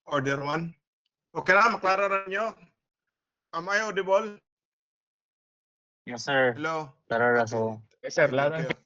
Order 1. Okay na, maklaro nyo? Am I audible? Yes, sir. Hello? Tara, Okay. Russell. Yes, sir. Thank you.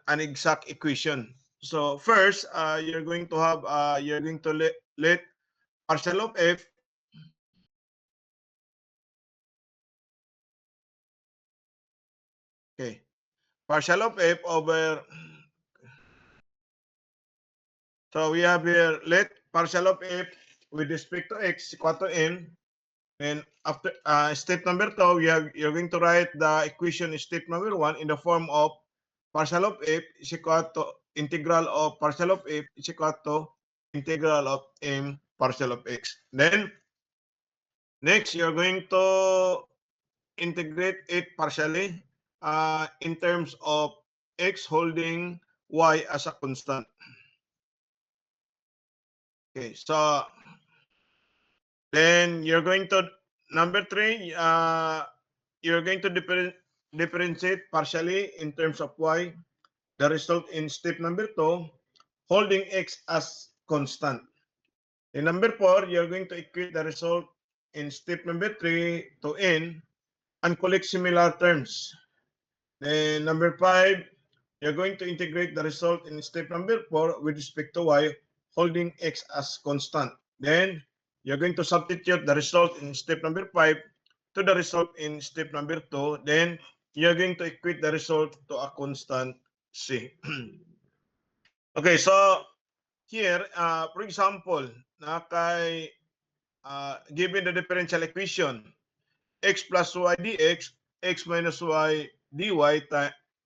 An exact equation. So first, you're going to have let partial of f okay, partial of f over. So we have here let partial of f with respect to x equal to n. And after step number 2, you're going to write the equation in step number 1 in the form of partial of f is equal to integral of partial of f is equal to integral of m partial of x. Then next, you're going to integrate it partially in terms of x holding y as a constant. Okay, so then you're going to number 3. You're going to differentiate partially in terms of y. The result in step number 2, holding x as constant. In number 4, you're going to equate the result in step number 3 to n and collect similar terms. Then number 5, you're going to integrate the result in step number 4 with respect to y, holding x as constant. Then you're going to substitute the result in step number 5 to the result in step number 2. Then you're going to equate the result to a constant c. Okay, so here, for example, given the differential equation, x plus y dx, x minus y dy,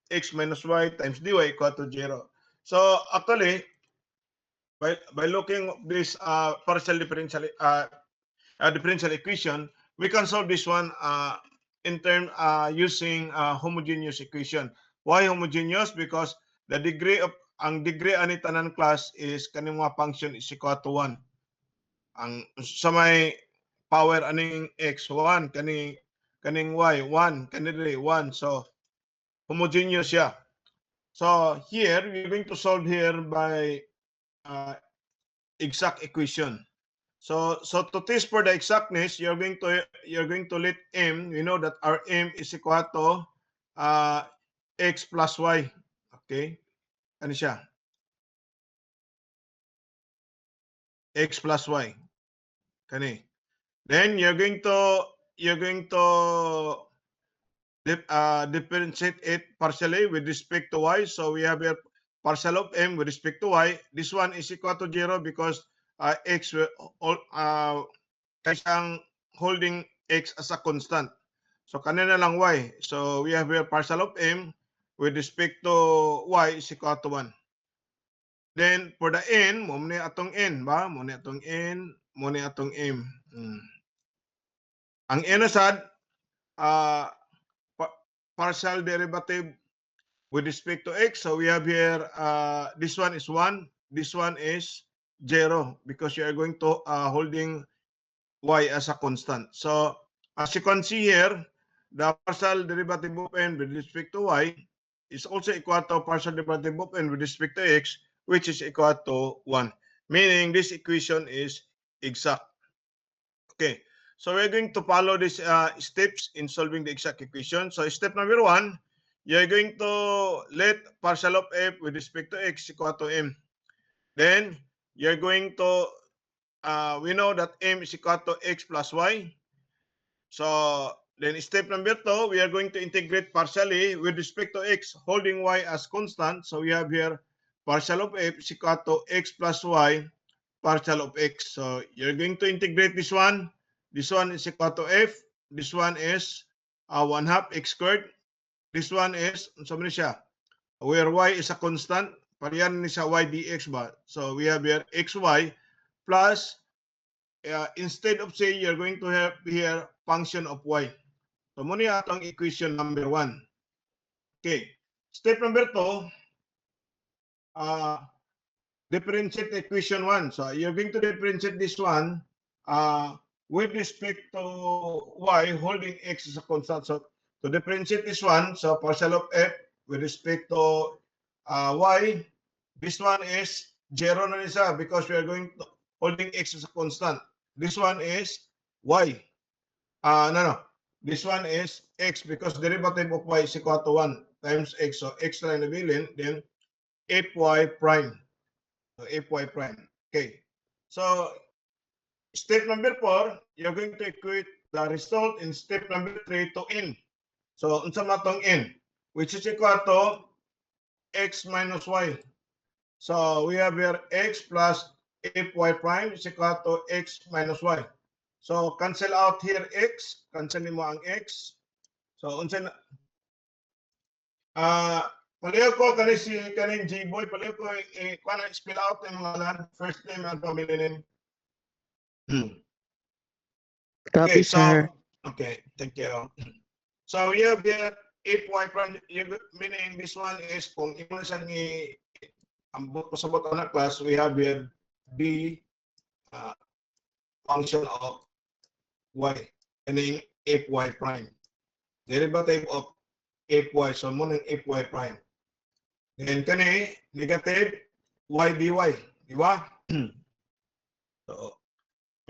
x minus y times dy equal to 0. So actually, by looking at this partial differential equation, we can solve this one in term using homogeneous equation. Why homogeneous? Because the degree of ang degree ani tanan class is kaning mga function is equal to 1. Ang sa may power aning x 1, kaning y 1, kanire 1. So homogeneous siya. So here we're going to solve here by exact equation. So to test for the exactness, you're going to let m. We know that our m is equal to x plus y. Okay, ano siya? X plus y. Kani. Then you're going to differentiate it partially with respect to y. So we have here partial of m with respect to y. This one is equal to 0 because x kaysang holding x as a constant. So kanina lang y. So we have here partial of m with respect to y is equal to 1. Then for the n, mo ni atong n ba? Mo ni atong n, mo ni atong m. Ang n asad partial derivative with respect to x. So we have here this one is 1, this one is 0 because you are going to holding y as a constant. So as you can see here, the partial derivative of n with respect to y is also equal to partial derivative of n with respect to x, which is equal to 1. Meaning this equation is exact. Okay, so we're going to follow these steps in solving the exact equation. So step number 1, you're going to let partial of f with respect to x equal to m. Then you're going to we know that m is equal to x plus y. So then step number 2, we are going to integrate partially with respect to x, holding y as constant. So we have here partial of f is equal to x plus y partial of x. So you're going to integrate this one. This one is equal to f. This one is 1/2 x squared. This one is, so many siya, where y is a constant, parehan ni sa y dx ba? So we have here xy plus, instead of say, you're going to have here function of y. So muna yung atong equation number 1. Okay. Step number 2, differentiate equation 1. So you're going to differentiate this one with respect to y holding x as a constant. So to differentiate this one, so partial of f with respect to y, this one is 0 na isa because we are going to holding x as a constant. This one is y. No. This one is x because derivative of y is equal to 1 times x. So x na nabilin, then fy prime. So fy prime. Okay. So step number 4, you're going to equate the result in step number 3 to n. So unsa matong n, which is equal to x minus y. So we have here x plus fy prime is equal to x minus y. So cancel out here x, cancel mo ang x. So unsa na palayo ko kani si kaning G-boy, palayo ko kuana spell out ang ngalan, first name and family name. Copy, Okay, so sir. okay, thank you. So we have here fy prime, meaning this one is kung imo na siya ni ambot ko sa bottom na class, we have here the function of y, meaning fy prime. Derivative of fy, so mo ng fy prime. Then kani negative y dy, di ba? So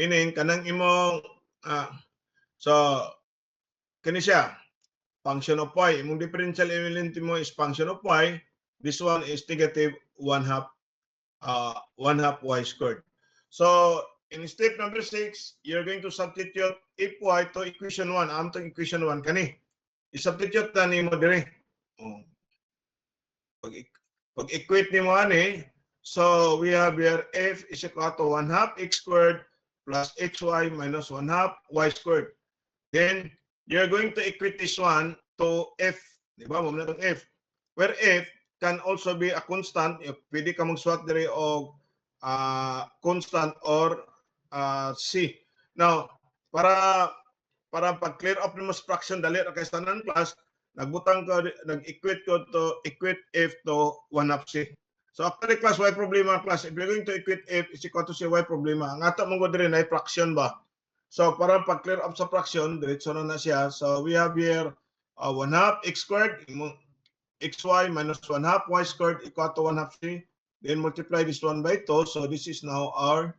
meaning kanang imong so kani siya function of y, imong differential element mo is function of y. This one is negative 1/2 y squared. So in step number 6, you're going to substitute fy to equation 1. Amtong equation 1 kani. I-substitute na nimo dire. Pag-equate nimo ani, so we have here f is equal to 1/2 x squared plus xy minus 1/2 y squared. Then you're going to equate this one to f, di ba? Mo na tong f. Where f can also be a constant. Pwede ka mag-swap dire og constant or c. Now, para pag-clear up mo sa fraction dali ra kay tanan class, nagbutang ko, nag-equate ko to equate f to 1/2 c. So after the class, y problema class, if you're going to equate f is equal to c y problema, ang ato mong dire na fraction ba? So para pag-clear up sa fraction, diretso na siya. So we have here 1/2 x squared, xy minus 1/2 y squared equal to 1/2 c. Then multiply this one by 2. So this is now our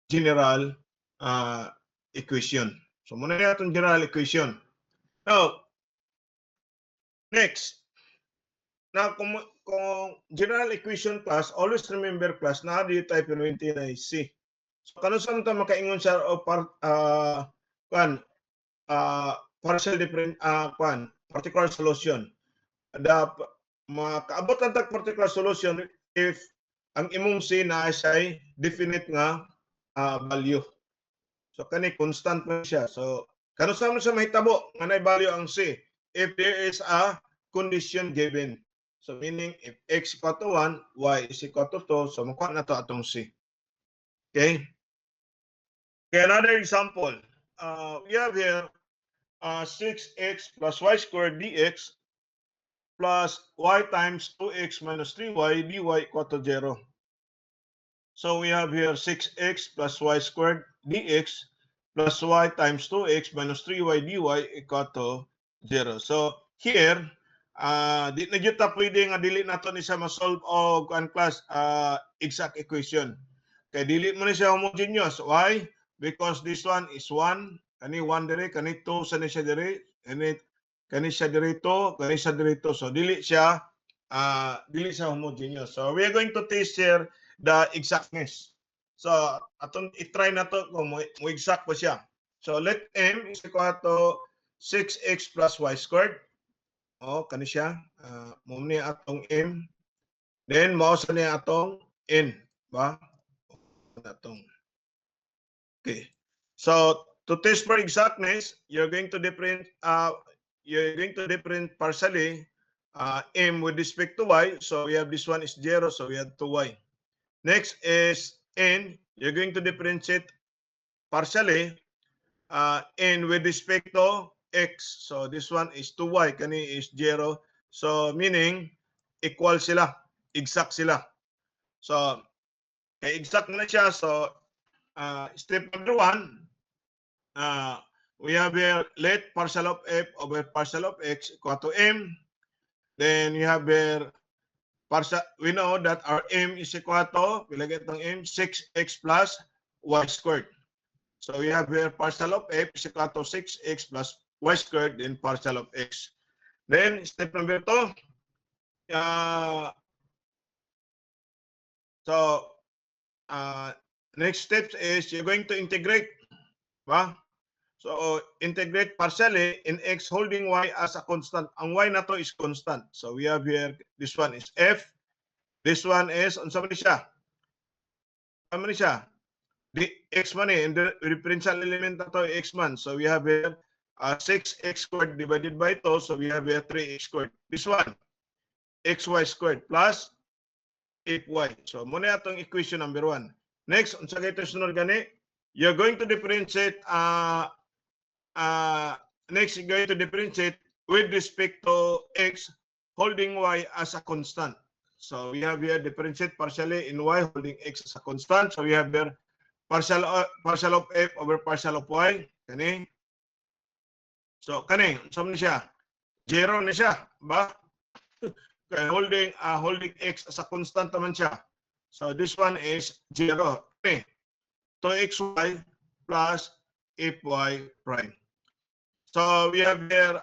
general equation. So muna na itong general equation. Now, next. Now, kung general equation class, always remember class na di tayo pinwinti na C. So, kano saan ito makaingon siya o partial different particular solution. Makaabot ang particular solution if ang imong C na ay definite nga value. So kani constant man siya. So kano sa mo siya mahitabo nga nay value ang C if there is a condition given. So meaning if x equal to 1, y is equal to 2, so makuha na to atong C. Okay? Okay, another example. We have here 6x plus y squared dx plus y times 2x minus 3y dy equal to 0. So we have here 6x plus y squared dx plus y times 2x minus 3y dy equal to 0. So here, di na gyud ta pwede nga dili nato ni siya ma-solve og class exact equation. Kay dili mo ni siya homogeneous. Why? Because this one is 1, kani 1 dire, kani 2 sa ni siya dire, kani siya dirito, kani siya dirito. So dili siya homogeneous. So we are going to test here the exactness. So atong i-try na to kung mo exact pa siya. So let m is equal to 6x plus y squared. Kani siya. Mo ni atong m. Then mao sa niya atong n, ba? Atong. Okay. So to test for exactness, you're going to different partially m with respect to y. So we have this one is 0, so we have 2y. Next is n. You're going to differentiate partially n with respect to x. So this one is 2y, kani is 0. So meaning equal sila, exact sila. So exact na siya. So step number 1, we have here let partial of f over partial of x equal to m. Then you have here partial, we know that our m is equal to, ilagay itong m, 6x plus y squared. So we have here partial of f is equal to 6x plus y squared, then partial of x. Then step number 2, next step is you're going to integrate. Ba? So integrate partially in x holding y as a constant. Ang y na to is constant. So we have here, this one is f. This one is, unsa man siya? Ano man siya? The x man and the differential element na to x man. So we have here 6x squared divided by 2. So we have here 3x squared. This one, xy squared plus 8y. So muna itong equation number 1. Next, unsa kay ito sunod gani? You're going to differentiate next you're going to differentiate with respect to x holding y as a constant. So we have here differentiate partially in y holding x as a constant. So we have here partial of f over partial of y. Kani. So kani, unsa man siya? 0 na siya, ba? Kaya holding x as a constant naman siya. So this one is 0. Okay. 2xy plus fy prime. So we have here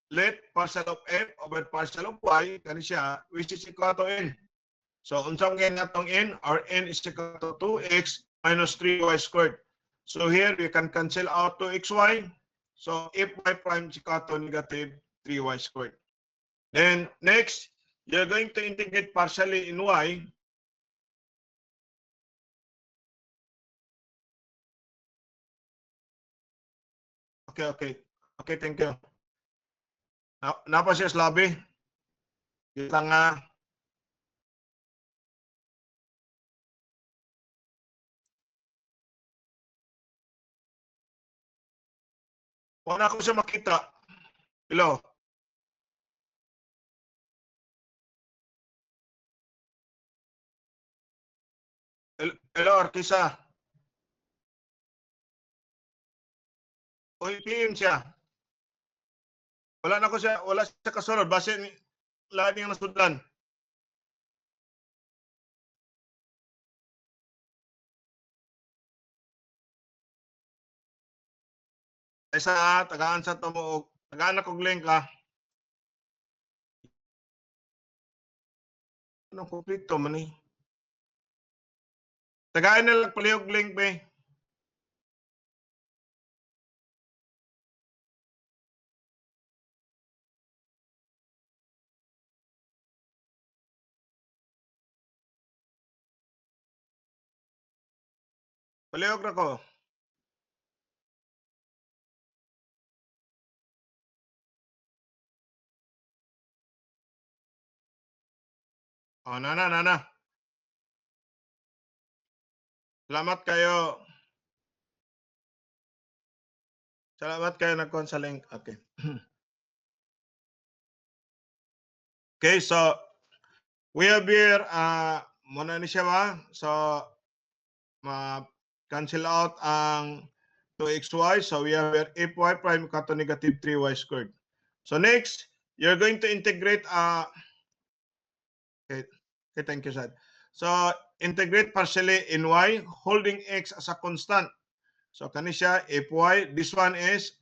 let partial of f over partial of y, kani siya, which is equal to n. So unsang n natong n? Our n is equal to 2x minus 3y squared. So here we can cancel out 2xy. So fy prime is equal to negative 3y squared. Then next, you're going to integrate partially in y. Okay, thank you. Napa siya sa lobby? Kita nga. Wala ko siya makita. Hello? Hello, Artisa. Uy, PM siya. Wala siya kasunod. Base ni lahat niyang nasudlan. Ay sa tagaan sa tamo, tagaan ako link ka. Anong konflikto man eh? Tagaan na lang palihog link be. Palihog na ko. Oh, nana. Salamat kayo. Salamat kayo nagkon sa link. Okay. Okay, so we have here muna ni siya ba? So cancel out ang 2xy. So we have here fy prime equal to negative 3y squared. So next, you're going to integrate okay, thank you, Sad. So integrate partially in y holding x as a constant. So kani siya fy, this one is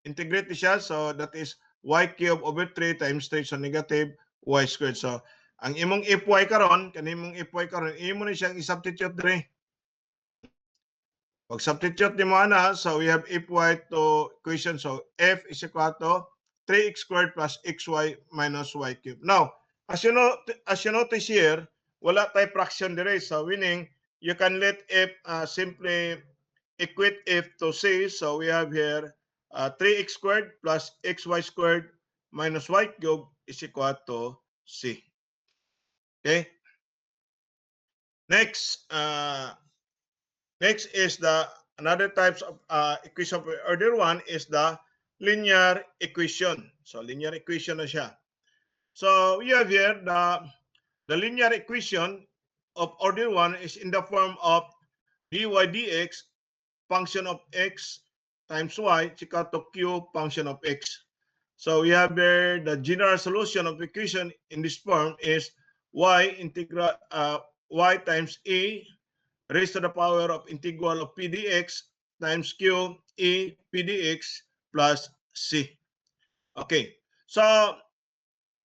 integrate siya, so that is y cube over 3 times 3, so negative y squared. So ang imong fy karon, kanimong fy karon, imo ni siyang i-substitute dire. Pag substitute nimo ana, so we have fy to equation, so f is equal to 3x squared plus xy minus y cubed. Now, as you notice here, wala tay fraction dire, so meaning you can let f simply equate f to c. So we have here 3x squared plus xy squared minus y cubed is equal to c. Okay? Next, next is the another types of equation of order 1 is the linear equation. So linear equation na siya. So we have here the linear equation of order 1 is in the form of dy dx function of x times y is equal to q function of x. So we have here the general solution of equation in this form is y integral y times e raised to the power of integral of p dx times q e p dx plus c. Okay. So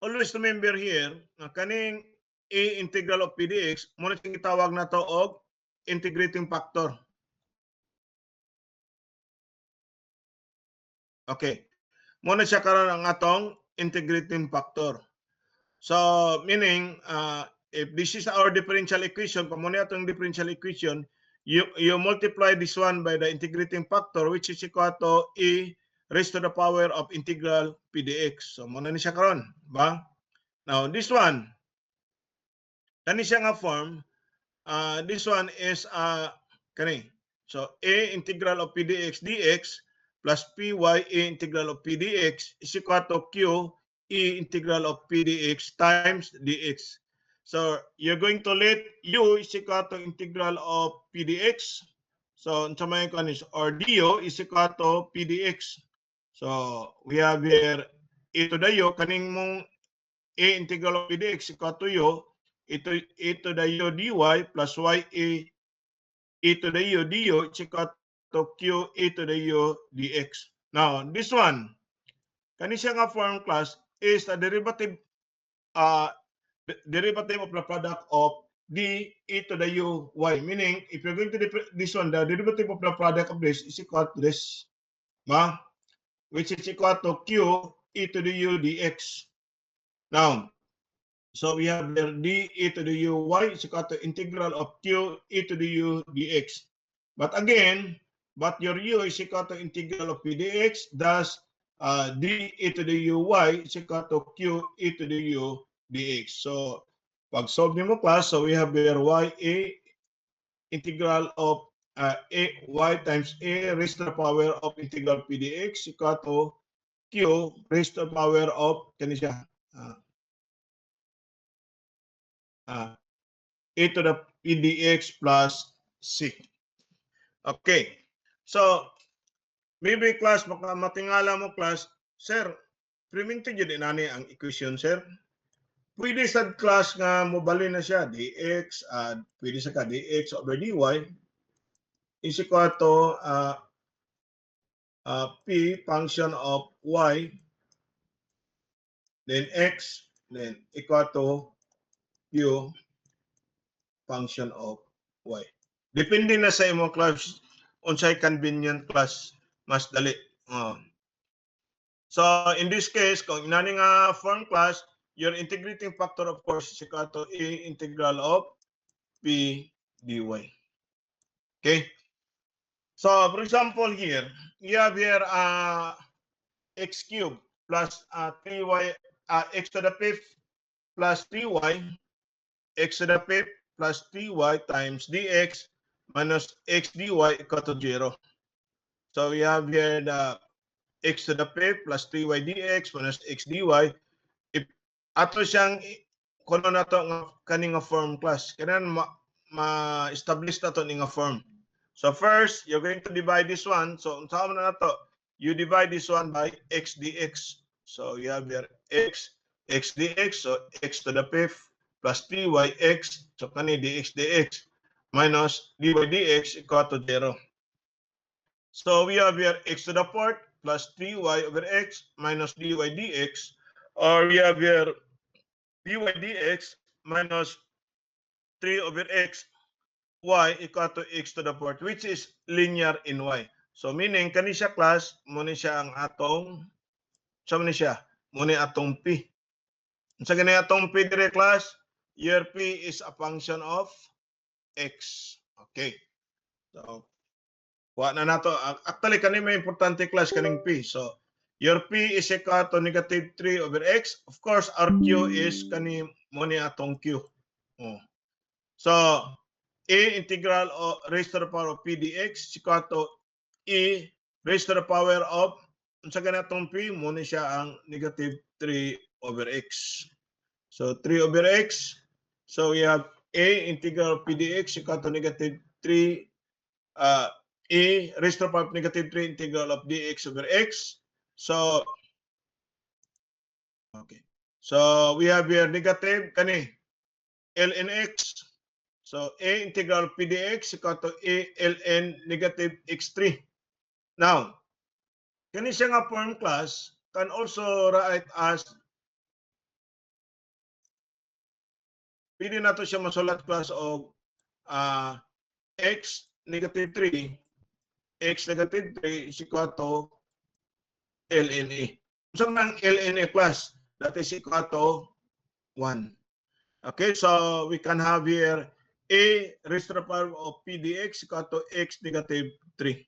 always remember here na kaning e integral of p dx mo na gitawag na to og integrating factor. Okay. Muna siya karon ang atong integrating factor. So, meaning, if this is our differential equation, kung muna itong differential equation, you multiply this one by the integrating factor, which is equal to e raised to the power of integral p dx. So, muna ni siya karon, ba? Now, this one, kani siya nga form, this one is, kani. So, a integral of p dx dx plus py a integral of p dx is equal to q e integral of p dx times dx. So you're going to let u is equal to integral of p dx. So sa may kanis or du is equal to p dx. So we have here e to the u kaning mong a integral of p dx equal to u ito e to the u dy plus y e to the u du is equal to q e to the u dx. Now, this one, kani siya nga form class is a derivative derivative of the product of d e to the u y. Meaning, if you're going to this one, the derivative of the product of this is equal to this, which is equal to q e to the u dx. Now, so we have the d e to the u y is equal to integral of q e to the u dx. But again, but your u is equal to integral of p dx, thus d e to the u y is equal to q e to the u dx. So, pag solve mo class, so we have here y a integral of a y times a raised to the power of integral p dx equal to q raised to the power of kani siya a to the p dx plus c. Okay. So, maybe class, baka matingala mo class, sir, priminto yun nani ang equation, sir. Pwede sa class nga mobali na siya, dx, pwede sa ka dx over dy is equal to p function of y, then x, then equal to q function of y. Depende na sa imo class, unsay convenient class, mas dali. So, in this case, kung inani nga form class, your integrating factor, of course, is equal to a integral of p dy. Okay? So, for example here, you have here x cubed plus 3y, x to the fifth plus 3y, x to the fifth plus 3y times dx minus x dy equal to 0. So, we have here the x to the fifth plus 3y dx minus x dy. If ato siyang kuno na to nga kaning nga form class, kailangan ma-establish na to nga form. So first, you're going to divide this one. So unsa man na to? You divide this one by x dx. So you have here x dx. So x to the fifth plus 3yx. So kani dx dx minus dy dx equal to 0. So we have here x to the fourth plus 3y over x minus dy dx, or we have here dy dx minus 3 over x y equal to x to the fourth, which is linear in y. So meaning, kani siya class, muna siya ang atong, sa muna siya, muna atong p. Sa ganyan atong p dire class, your p is a function of x. Okay. So, wa na nato. Actually, kani may importante class kaning p. So, Your P is equal to negative 3 over X. Of course, our Q is kani mo ni atong Q. Oh. So, A integral of raised to the power of P dx is equal to E raised to the power of unsa ganatong P mo ni siya ang negative 3 over X. So, 3 over X. So, we have A integral of P dx is equal to negative 3 E raised to the power of negative 3 integral of dx over X. So, okay. So, we have here negative kani ln x. So, A integral P dx equal to A ln negative x3. Now, kani siya nga form class can also write as pwede na to siya masulat class of x negative 3 x negative 3 is equal to ln A. So, ng ln A plus that is equal to 1. Okay, so we can have here A raised to the power of P dx equal to x negative 3.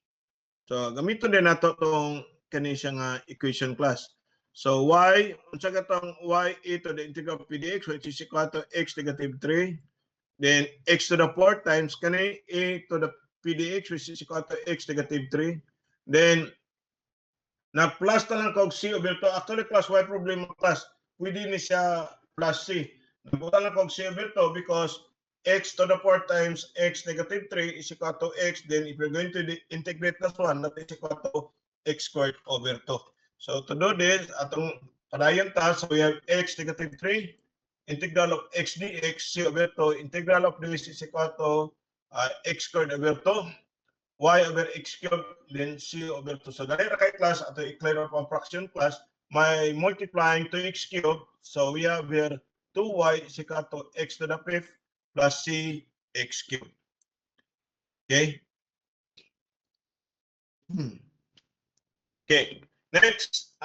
So, gamiton din nato itong kani siya nga equation class. So, y, unsa gatong y a to the integral of P dx which is equal to x negative 3. Then, x to the 4 times kani a to the P dx which is equal to x negative 3. Then, na-plus na lang kog c over 2. Actually, class y problem class. Pwede ni siya plus c. Nabutan lang kog c over 2 because x to the 4 times x negative 3 is equal to x. Then if you're going to integrate this one, that is equal to x squared over 2. So to do this, atong padayon ta, so we have x negative 3, integral of x dx, c over 2, integral of this is equal to x squared over 2. Y over x cubed, then c over 2. So, dahil kay class, ato i-clear up ang fraction class, may multiplying 2x cubed. So, we have here 2y is equal to x to the 5th plus c x cubed. Okay? Okay. Next,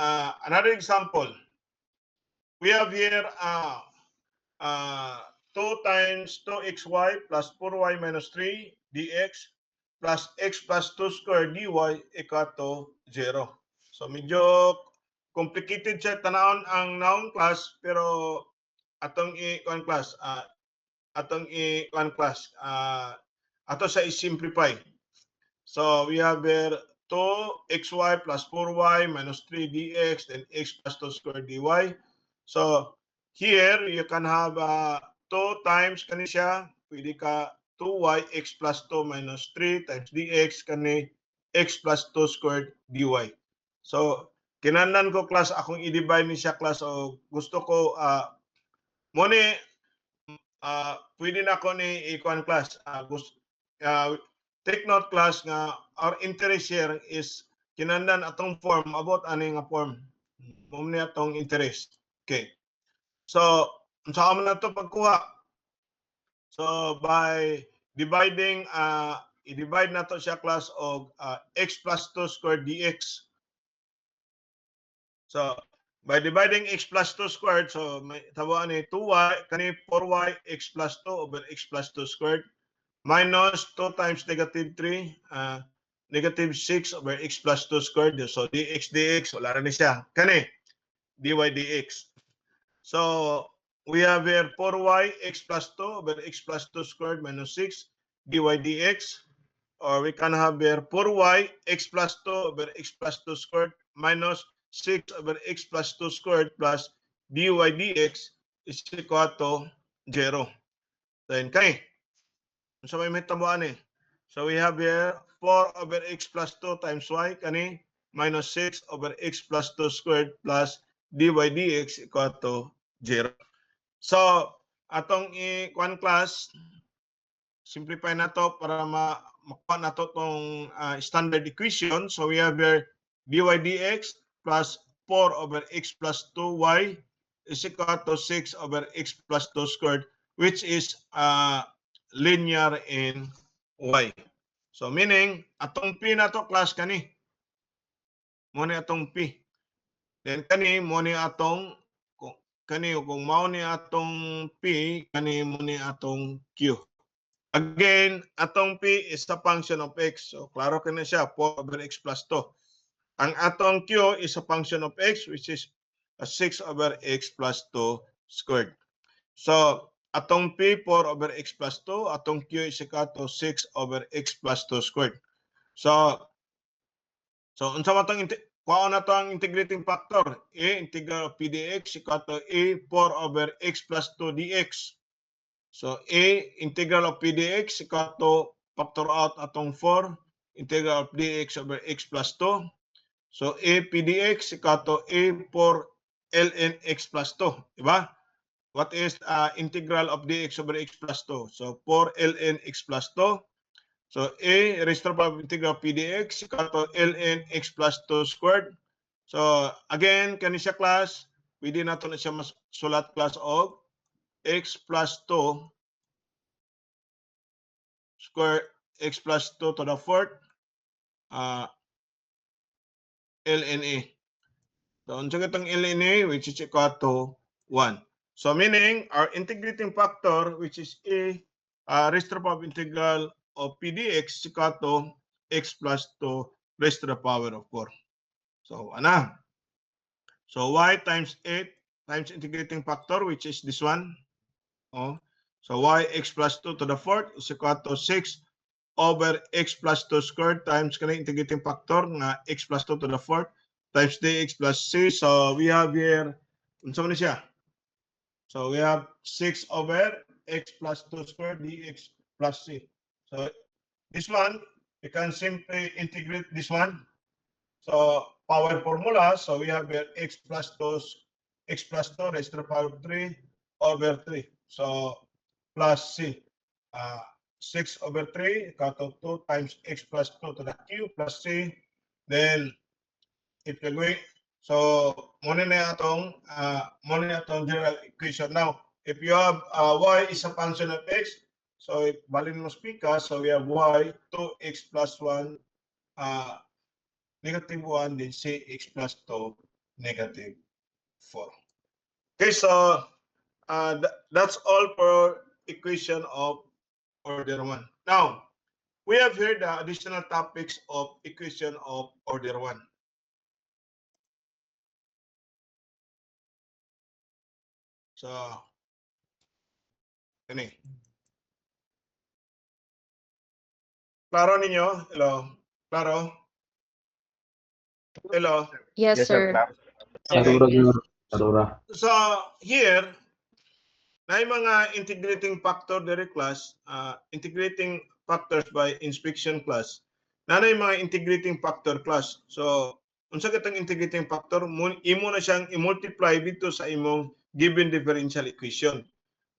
another example. We have here 2 times 2xy plus 4y minus 3 dx plus x plus 2 squared dy equal to 0. So medyo complicated siya tanawon ang noun class pero atong i-kuan class ato sa i-simplify. So we have here 2xy plus 4y minus 3 dx then x plus 2 squared dy. So here you can have 2 times kani siya, pwede ka 2y x plus 2 minus 3 times dx kani x plus 2 squared dy. So kinahanglan ko class akong i-divide ni siya class o gusto ko mo ni pwede na ko ni i-kuan class take note class nga our interest here is kinahanglan atong form about ani nga form mo ni atong interest. Okay. So, saan man na ito pagkuha? So, by dividing, i-divide na ito siya class of x plus 2 squared dx. So, by dividing x plus 2 squared, so may tawaan ni 2y, kani 4y x plus 2 over x plus 2 squared minus 2 times negative 3, negative 6 over x plus 2 squared. So, dx dx, wala na siya. Kani, dy dx. So, we have here 4y x plus 2 over x plus 2 squared minus 6 dy dx. Or we can have here 4y x plus 2 over x plus 2 squared minus 6 over x plus 2 squared plus dy dx is equal to 0. Then, kani. So, may tabuan eh. So, we have here 4 over x plus 2 times y, kani, minus 6 over x plus 2 squared plus dy dx equal to 0. So, atong i-kuan class, simplify na to para makuha na to tong standard equation. So, we have here dy dx plus 4 over x plus 2y is equal to 6 over x plus 2 squared, which is linear in y. So, meaning, atong p na to class kani. Muna atong p. Then, kani, muna atong kani kung mao ni atong p kani mo ni atong q. Again, atong p is a function of x. So klaro kini siya 4 over x plus 2. Ang atong Q is a function of x, which is 6 over x plus 2 squared. So, atong P 4 over x plus 2, atong Q is equal to 6 over x plus 2 squared. So unsa man tong kuha na to ang integrating factor. A integral of P dx equal to A 4 over x plus 2 dx. So, A integral of P dx equal to factor out atong 4 integral of dx over x plus 2. So, A P dx equal to A 4 ln x plus 2. Diba? What is integral of dx over x plus 2? So, 4 ln x plus 2. So, A raised to the power of integral of P dx equal to ln x plus 2 squared. So, again, kani siya class, pwede nato na siya sulat class of x plus 2 square x plus 2 to the fourth ln A. So, unsa katong ln A, which is equal to 1. So, meaning, our integrating factor, which is A raised to the power of integral of P dx equal to x plus 2 raised to the power of 4. So, ana. So, y times 8 times integrating factor, which is this one. Oh. So, y x plus 2 to the fourth is equal to 6 over x plus 2 squared times kanang integrating factor nga x plus 2 to the fourth times dx plus c. So, we have here, unsa man siya? So, we have 6 over x plus 2 squared dx plus c. So, this one, you can simply integrate this one. So, power formula, so we have here x plus 2 raised to the power of 3 over 3. So, plus c. 6 over 3 equal to 2 times x plus 2 to the q plus c. Then, if you're going, so, muna na atong general equation. Now, if you have y is a function of x, so if balin mo speaker, so we have y 2x plus 1 negative 1, then cx plus 2 negative 4. Okay, so that's all for equation of order 1. Now, we have here the additional topics of equation of order 1. So, ini. Klaro ninyo? Hello? Klaro? Hello? Yes, sir. Okay. Aurora. So, here, na yung mga integrating factor dari class, integrating factors by inspection class, na yung mga integrating factor class. So, unsa katong integrating factor, imo na siyang i-multiply dito sa imong given differential equation.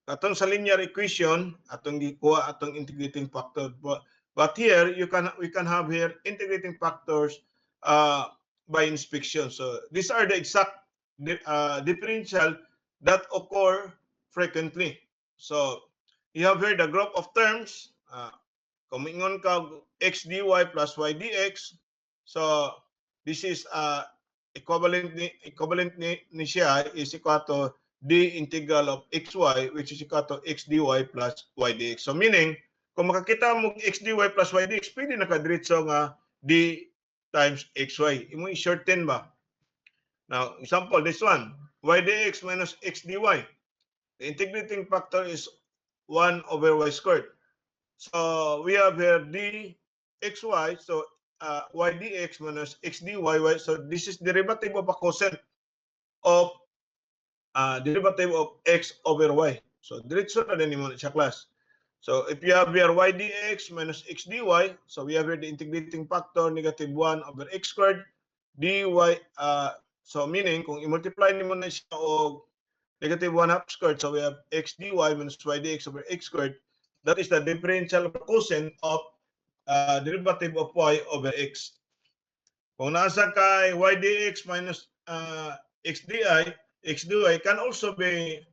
Katong sa linear equation, atong gikuha atong integrating factor. But here, we can have here integrating factors by inspection. So, these are the exact differential that occur frequently. So, you have here the group of terms. Kumingon ka x dy plus y dx. So, this is equivalent ni siya is equal to d integral of xy, which is equal to x dy plus y dx. So, meaning, kung makakita mo x dy plus y dx, pwede nakadiretso nga d times xy. Imo i-shorten ba? Now, example, this one, y dx minus x dy. The integrating factor is 1 over y squared. So, we have here dxy, so y dx minus x dy. So, this is derivative of a cosine of derivative of x over y. So, diretso na din mo siya class. So, if you have here y dx minus x dy, so we have here the integrating factor negative 1 over x squared dy. So, meaning, kung i-multiply nimo na siya o negative 1 half squared, so we have x dy minus y dx over x squared. That is the differential cosine of derivative of y over x. Kung nasa kay y dx minus x dy can also be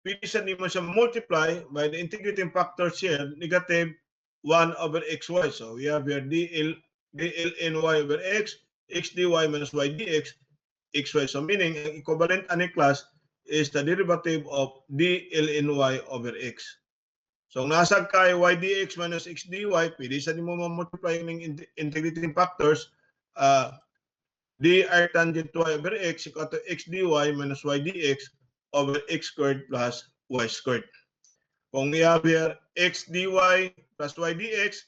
pwede siya nimo siya multiply by the integrating factors here, negative 1 over xy. So, we have here dl ln y over x dy minus y dx xy. So, meaning, ang equivalent ani class is the derivative of d ln y over x. So nasag kay y dx minus x dy, pwede sa nimo ma-multiply ng integrating factors, dr tangent y over x equal to x dy minus y dx over x squared plus y squared. Kung we have here x dy plus y dx,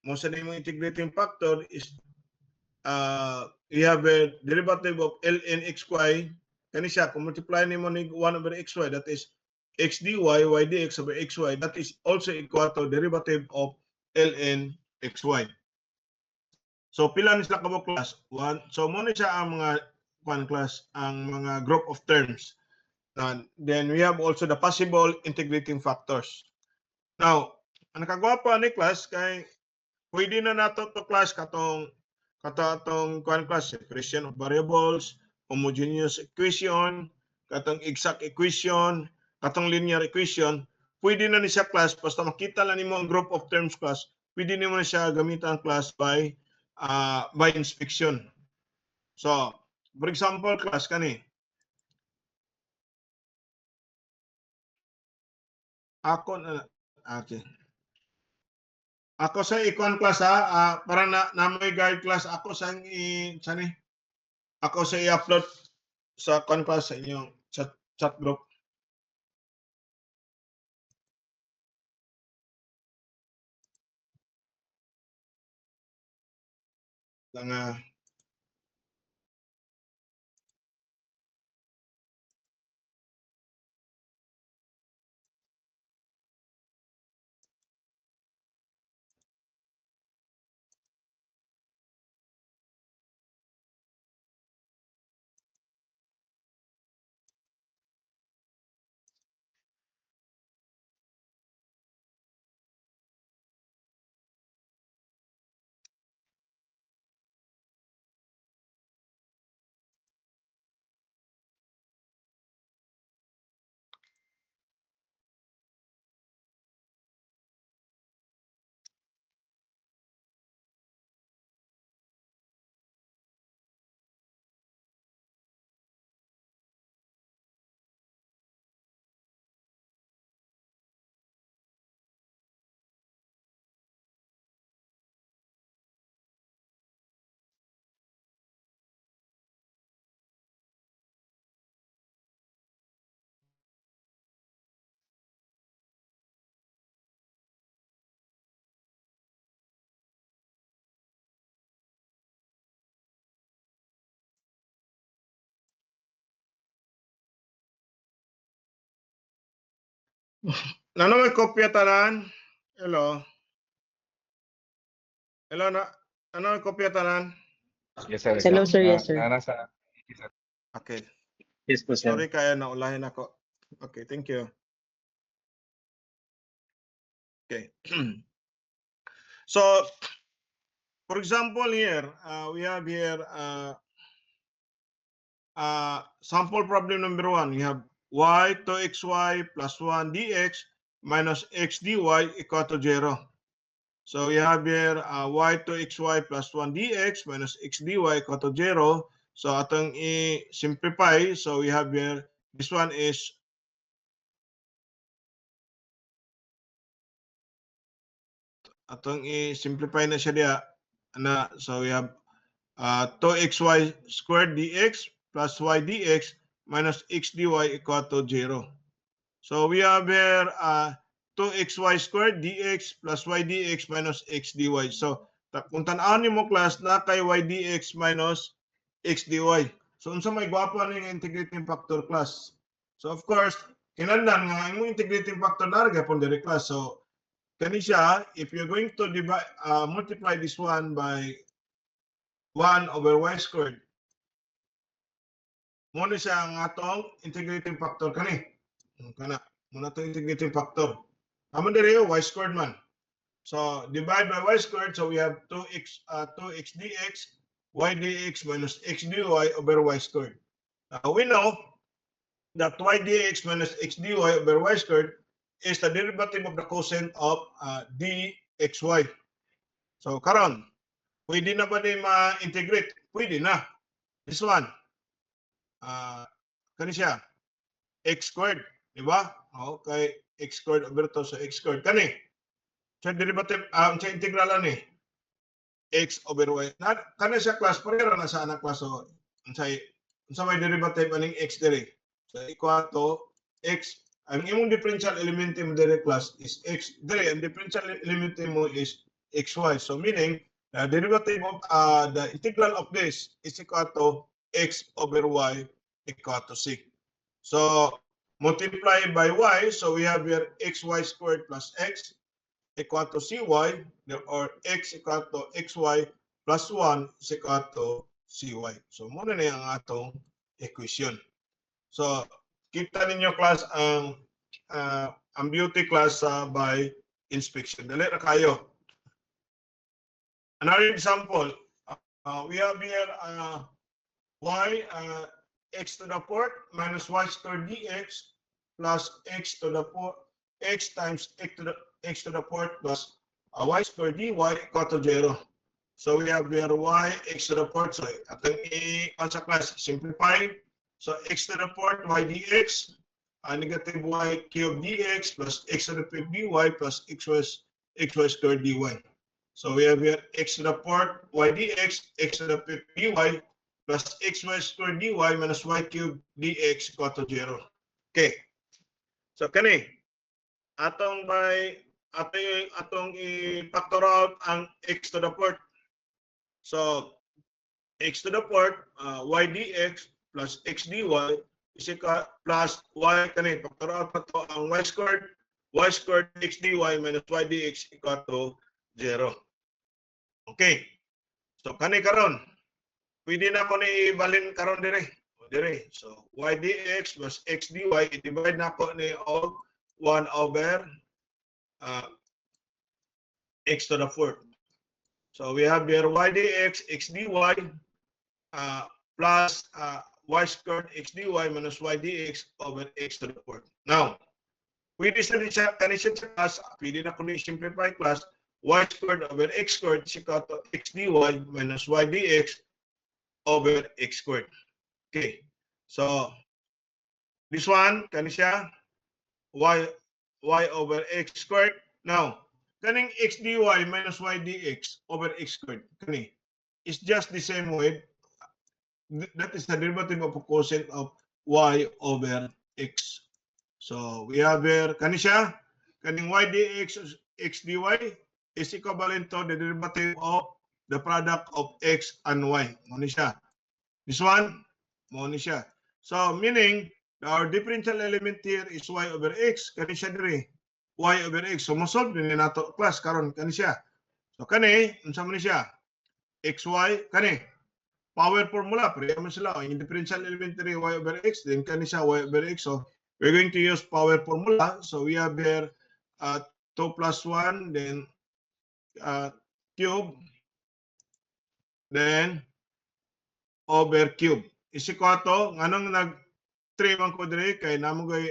most of the integrating factor is we have a derivative of ln xy. Kani siya, kung multiply nimo ni 1 over xy, that is x dy y dx over xy, that is also equal to derivative of ln xy. So pila ni sila kamo class? 1. So mo ni siya ang mga class, ang mga group of terms. And then we have also the possible integrating factors. Now, ang nakagwapa ni class kay pwede na nato to class katong class, separation of variables, homogeneous equation, katong exact equation, katong linear equation. Pwede na ni siya class basta makita lang nimo ang group of terms class. Pwede nimo na siya gamitan class by inspection. So, for example, class kani. Ako na okay. Ako sa icon class para na may guide class ako sa sani. Ako sa i-upload sa class sa inyong chat group. Lang Nano may kopya tanan? Hello. Hello na. Ano may kopya tanan? Yes, sir. Hello, sir. Yes, sir. Nasa, Okay. Yes po, sir. Sorry kaya naulahin ako. Okay, thank you. Okay. So, for example here, we have here sample problem number 1. We have y to xy plus 1 dx minus x dy equal to 0. So we have here y to xy plus 1 dx minus x dy equal to 0. So atong i-simplify. So we have here, this one is atong i-simplify na siya diya. So we have 2xy squared dx plus y dx minus x dy equal to 0. So we have here 2xy squared dx plus y dx minus x dy. So kung tan-aw nimo class na kay y dx minus x dy. So unsa may gwapo ning integrating factor class? So of course, kinahanglan nga imong integrating factor na gyapon diri class. So kani siya, if you're going to divide multiply this one by 1 over y squared, mo na siya ang atong integrating factor kani. Kana, muna itong integrating factor. Amo diri y squared man. So divide by y squared, so we have 2x dx, y dx minus x dy over y squared. We know that y dx minus x dy over y squared is the derivative of the cosine of dxy. So karon, pwede na ba ni ma-integrate? Pwede na. This one, kani siya, x squared. Di ba? Okay, x squared over to sa x squared. Kani, sa derivative, sa integral ani, x over y. Kani sa class, parehara na sa anak class. So, sa may derivative aning x diri. So, equal to x. Ang imong differential element mo diri class is x. Diri, ang differential element mo is xy. So, meaning, the derivative of the integral of this is equal to x over y equal to c. So, multiply by y. So, we have here xy squared plus x equal to cy, or x equal to xy plus 1 is equal to cy. So, muna na yung atong equation. So, kita ninyo class ang beauty class by inspection. Dali na kayo. Another example, we have here y x to the fourth minus y squared dx plus x to the fourth x times x to the fourth plus y squared dy equal to 0. So we have here y x to the fourth. So atong sa class simplify. So x to the fourth y dx negative y cubed dx plus x to the fifth dy plus xy squared dy. So we have here x to the fourth y dx, x to the fifth dy plus xy squared dy minus y cubed dx equal to 0. Okay. So kani atong i-factor out ang x to the fourth. So x to the fourth y dx plus x dy is equal plus y kani factor out pa to ang y squared x dy minus y dx equal to 0. Okay. So kani karon pwede na ko ni ibalin karon dire. So y dx plus x dy i-divide na ko ni og 1 over x to the fourth. So we have here y dx x dy plus y squared x dy minus y dx over x to the fourth. Now, pwede sa kanisa sa class, pwede na ko ni simplify class, y squared over x squared is equal to x dy minus y dx over x squared. Okay. So, this one, kanisa, y over x squared. Now, kaning x dy minus y dx over x squared, kani, is just the same way. That is the derivative of a cosine of y over x. So, we have here, kanisha, kaning y dx x dy is equivalent to the derivative of the product of x and y. Muna siya. This one, muna siya. So, meaning, our differential element here is y over x. Kanisha dire, y over x. So, masolve din nato class karon kanisha. So, kani, unsa man siya? xy, kani, power formula, pareha man sila. Yung differential element dire y over x, then kanisha y over x. So, we're going to use power formula. So, we have here 2 plus 1, then cube, then over cube. Is equal to, nganong nag-3 man ko dire, kay namugoy,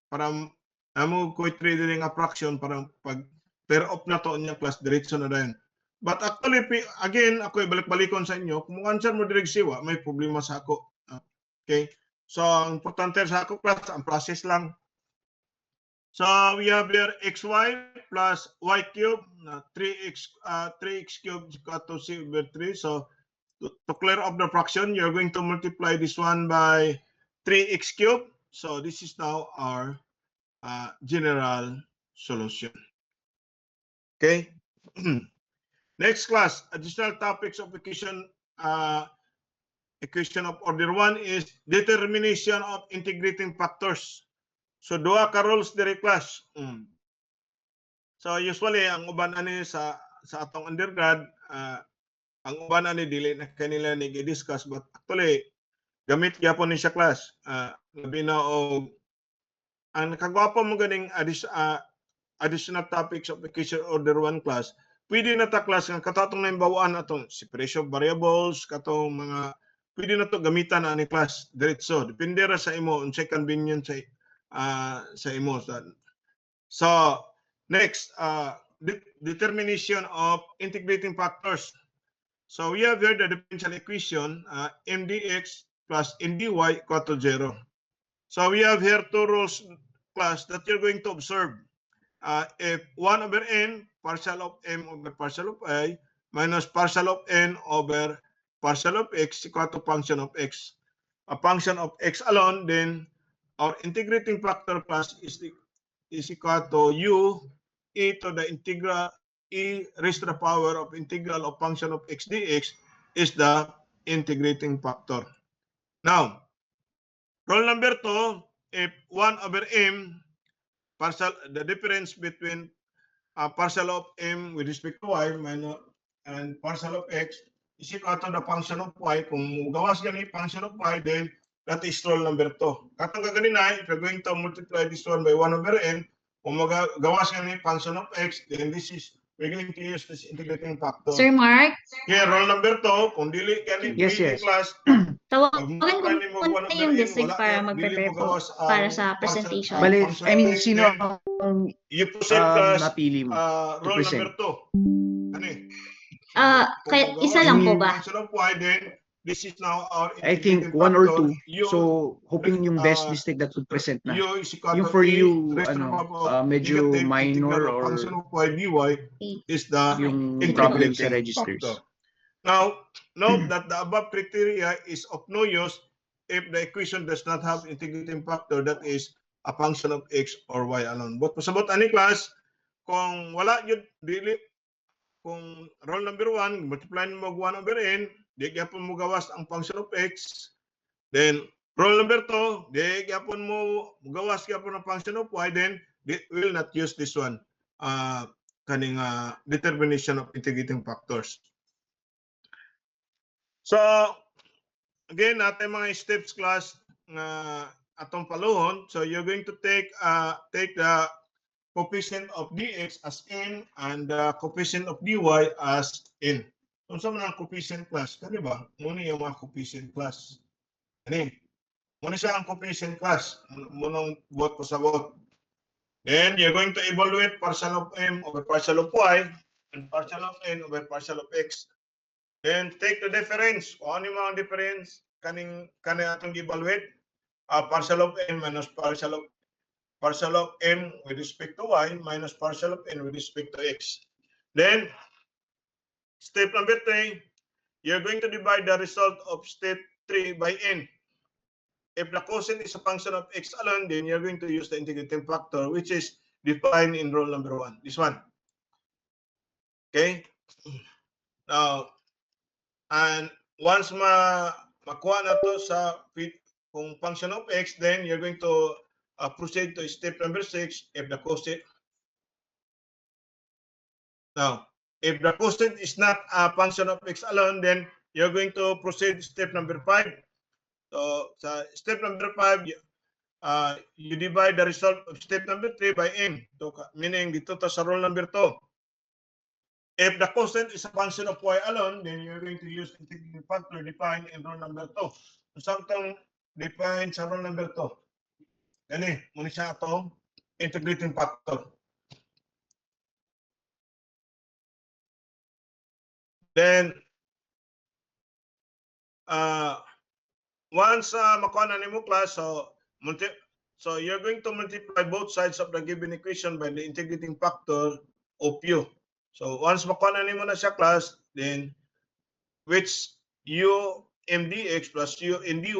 parang namugoy 3 dire nga fraction, parang pag pair off na to niya class, diretso na dayon. But actually, again, ako balik-balikon sa inyo, kung answer mo direct siwa, may problema sa ako. Okay? So, ang importante sa ako class, ang process lang. So, we have here xy plus y cube, 3x cubed is equal to c over 3. So, to clear up the fraction, you're going to multiply this one by 3x cubed. So, this is now our general solution. Okay? Next class, additional topics of equation of order 1 is determination of integrating factors. So, duha ka rules diri class. So, usually, ang uban ani sa atong undergrad, ang uban ani dili na kanila ni discuss, but actually, gamit gyapon ni sa class. Labi na og ang nakagwapo mo ganing additional topics of equation order 1 class, pwede na ta class nga katatong na imbawaan atong separation of variables, katong mga pwede na to gamitan na ni class diretso. Depende ra sa imo unsay convenient sa imo. So, next, determination of integrating factors. So, we have here the differential equation, m dx plus m dy equal to 0. So, we have here two rules class that you're going to observe. If 1 over n partial of m over partial of I minus partial of n over partial of x equal to function of x. A function of x alone, then our integrating factor class is equal to u e to the integral e raised to the power of integral of function of x dx is the integrating factor. Now, rule number 2, if 1 over m partial, the difference between partial of m with respect to y minus and partial of x is equal to the function of y. Kung gawas gani function of y, then that is rule number 2. Katong kaganina, if you're going to multiply this one by 1 over n, kung gawas gani function of x, then this is, we're going to use this integrating factor. Sir Mark, Here, rule number 2, kung dili gani Yes, yes. class, tawagan ko multiply ni mo 1 muna over yung n, district wala para yan, dili mag-prepare mo po gawas para ang sa partial- presentation. Bale, function I mean, of x, sino then ang you proceed class napili mo? rule present? number 2. Ano eh? Kaya Kung isa gawas lang ang po ba? function of y, then this is now our I think integrating 1 or factor. 2. So, hoping yung best district that would present na. Yung for you, medyo minor or function of y dy is the yung problem integrating sa registers. factor. Now, note that the above criteria is of no use if the equation does not have integrating factor, that is a function of x or y alone. But pasabot ani class, kung wala yun, dili, kung rule number 1, multiply mo 1 over n, di gyapon mo gawas ang function of x. Then, rule number 2, di gyapon mo gawas gyapon ang function of y, then we will not use this one, kaning determination of integrating factors. So, again, natin mga steps class na atong paluhon. So, you're going to take the coefficient of dx as n and the coefficient of dy as n. So, sa mga coefficient class, kani ba? Muna yung mga coefficient class. Kani? Muna siya ang coefficient class. Munang buhat ko sa buhat. Then, you're going to evaluate partial of m over partial of y and partial of n over partial of x. Then, take the difference. Kung ano yung mga difference, kaning atong evaluate, partial of n minus partial of m with respect to y minus partial of n with respect to x. Then, step number 3, you're going to divide the result of step 3 by n. If the quotient is a function of x alone, then you're going to use the integrating factor, which is defined in rule number 1. This one. Okay? Now, and once makuha na to sa kung function of x, then you're going to proceed to step number 6 if the quotient. Now, if the quotient is not a function of x alone, then you're going to proceed step number 5. So, sa step number 5, you divide the result of step number 3 by n. So, meaning dito to sa rule number 2. If the quotient is a function of y alone, then you're going to use integrating factor defined in rule number 2. So, samtang defined sa rule number 2. Gani, muna siya itong integrating factor. Then, once makuha na nimo class, so you're going to multiply both sides of the given equation by the integrating factor of u. So once makuha na nimo na siya class, then which u m dx plus u m dy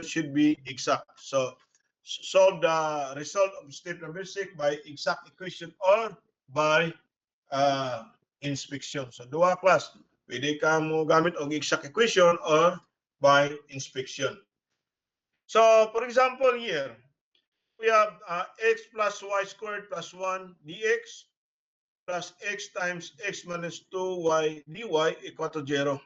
should be exact. So solve the result of step number 6 by exact equation or by inspection. So duha class, pwede ka mo gamit og exact equation or by inspection. So for example here, we have x plus y squared plus 1 dx plus x times x minus 2y dy equal to 0.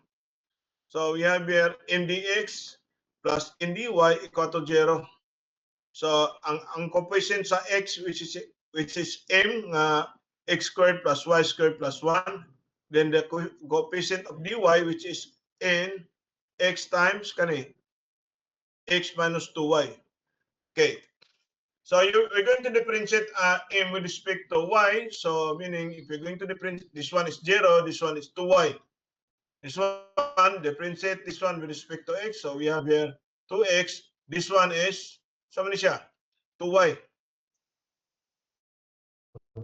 So we have here m dx plus m dy equal to 0. So ang coefficient sa x which is m x squared plus y squared plus 1, then the coefficient of dy which is n x times kani x minus 2y. Okay. So we're going to differentiate m with respect to y. So meaning if you're going to differentiate, this one is 0, this one is 2y. This one, differentiate this one with respect to x. So we have here 2x. This one is, so many siya? 2y.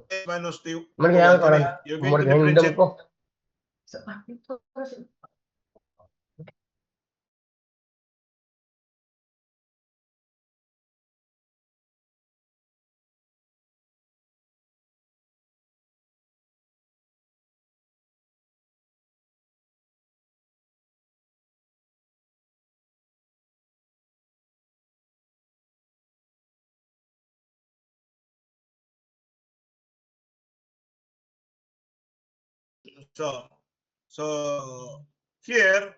x minus t. Marginal ko lang. You're going to Marginal differentiate. ko. So here,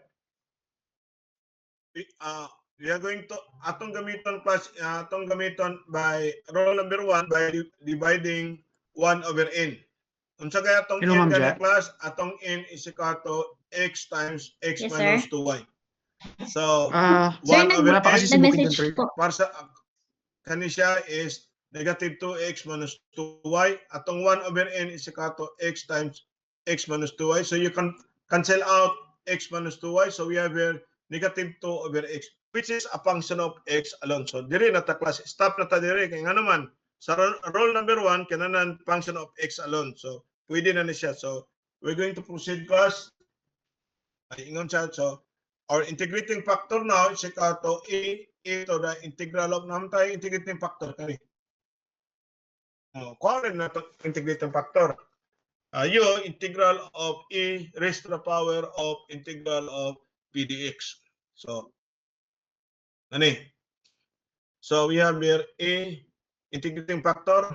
we are going to atong gamiton plus atong gamiton by rule number 1 by dividing 1 over n. Unsa kaya atong Hello, n Ma'am gani Jack. class? Atong n is equal to x times x Yes, minus sir. 2y. So Sir, 1 over wala pa kasi n si Bukid nag-message ng po. para sa kani siya is negative 2x minus 2y. Atong 1 over n is equal to x times x minus 2y. So you can cancel out x minus 2y. So we have here negative 2 over x, which is a function of x alone. So diri na ta class. Stop na ta diri. Kaya nga naman, sa rule number 1, kananan function of x alone. So pwede na siya. So we're going to proceed class. Ay, ingon siya. So our integrating factor now is equal to a to the integral of naman tayo integrating factor kani. Kuha rin na ito integrating factor. Yung integral of e raised to the power of integral of p dx. So, ano So we have here a integrating factor,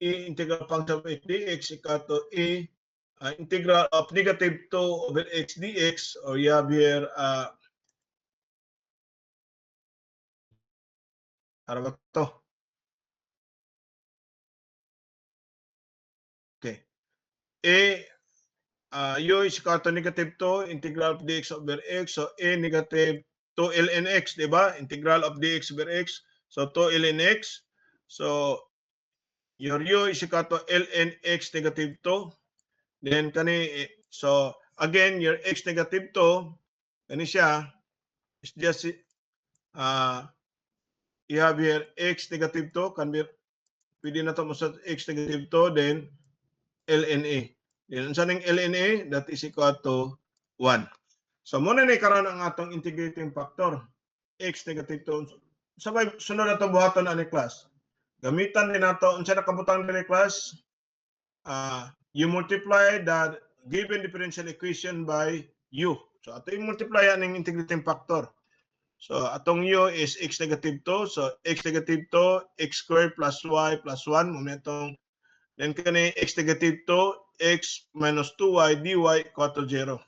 e integral function of x dx equal to a integral of negative 2 over x dx, or you have here ano ba ito? Okay. U is equal to negative 2 integral of dx over x. So a negative 2 ln x, di ba? Integral of dx over x. So 2 ln x. So your u is equal to ln x negative 2. Then kani, so again, your x negative 2, kani siya, is just, you have here x negative 2, can be, pwede na ito mo sa x negative 2, then ln a. Then sa ning ln a, that is equal to 1. So muna ni karon ang atong integrating factor, x negative 2. Sabay sunod na ito buhaton ani class. Gamitan din nato unsa nakabutang diri class? You multiply the given differential equation by u. So ato yung multiply ang integrating factor. So atong u is x negative 2. So x negative 2, x squared plus y plus 1. Momentong then kani x negative 2, x minus 2y dy equal to 0.